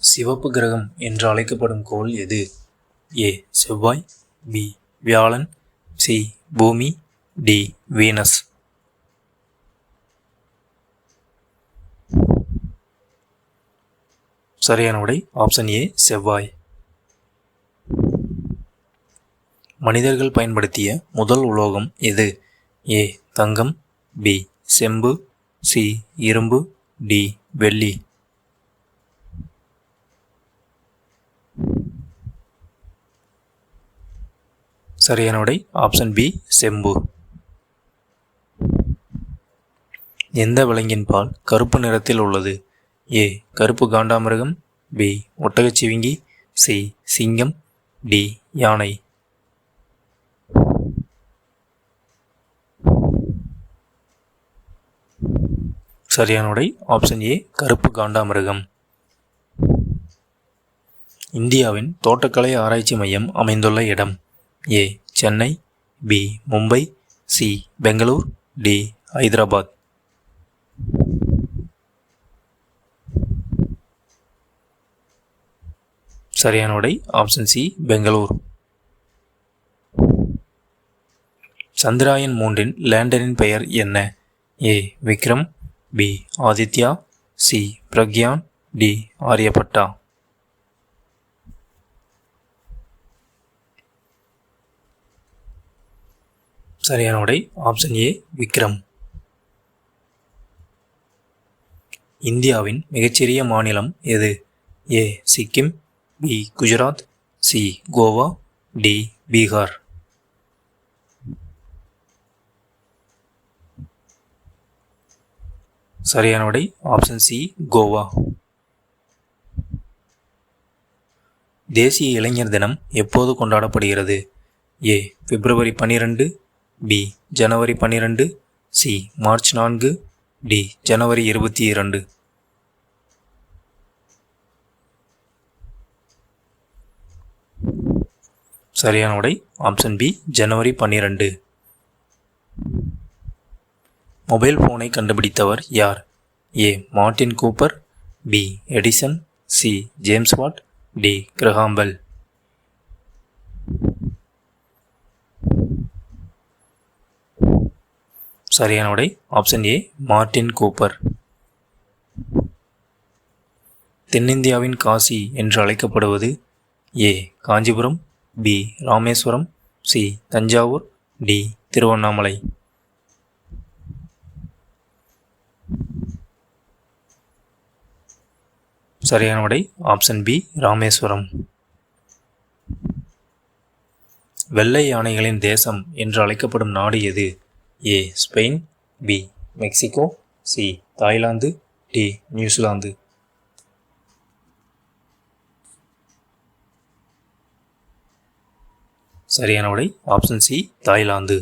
சிவப்பு கிரகம் என்று அழைக்கப்படும் கோள் எது? ஏ செவ்வாய், பி வியாழன், சி பூமி, டி வீனஸ். சரியான விடை ஆப்ஷன் ஏ செவ்வாய். மனிதர்கள் பயன்படுத்திய முதல் உலோகம் எது? ஏ தங்கம், பி செம்பு, சி இரும்பு, டி வெள்ளி. சரியான விடை ஆப்ஷன் பி செம்பு. எந்த விலங்கின் பால் கருப்பு நிறத்தில் உள்ளது? ஏ கருப்பு காண்டாமிருகம், பி ஒட்டகச்சிவிங்கி, சி சிங்கம், டி யானை. சரியான விடை ஆப்ஷன் ஏ கருப்பு காண்டாமிருகம். இந்தியாவின் தோட்டக்கலை ஆராய்ச்சி மையம் அமைந்துள்ள இடம்? A Chennai, B Mumbai, C Bangalore, D Hyderabad. சரியான விடை ஆப்ஷன் சி பெங்களூர். சந்திராயன் 3 லேண்டரின் பெயர் என்ன? A Vikram, B Aditya, C Pragyan, D Aryabhata. சரியான விடை ஆப்ஷன் ஏ விக்ரம். இந்தியாவின் மிகச்சிறிய மாநிலம் எது? A Sikkim, B Gujarat, C Goa, D Bihar. சரியான விடை ஆப்ஷன் சி கோவா. தேசிய இளைஞர் தினம் எப்போது கொண்டாடப்படுகிறது? ஏ பிப்ரவரி 12, பி ஜனவரி 12, சி மார்ச் 4, டி ஜனவரி 22. சரியான விடை ஆப்ஷன் பி ஜனவரி 12. மொபைல் போனை கண்டுபிடித்தவர் யார்? A Martin Cooper, B Edison, C James Watt, D Graham Bell. சரியான விடை ஆப்ஷன் ஏ மார்ட்டின் கூப்பர். தென்னிந்தியாவின் காசி என்று அழைக்கப்படுவது? A Kanchipuram, B Rameswaram, C Thanjavur, D Tiruvannamalai. சரியான விடை ஆப்ஷன் பி ராமேஸ்வரம். வெள்ளை யானைகளின் தேசம் என்று அழைக்கப்படும் நாடு எது? A Spain, B Mexico, C Thailand, D நியூசிலாந்து. சரியான விடை ஆப்ஷன் சி தாய்லாந்து.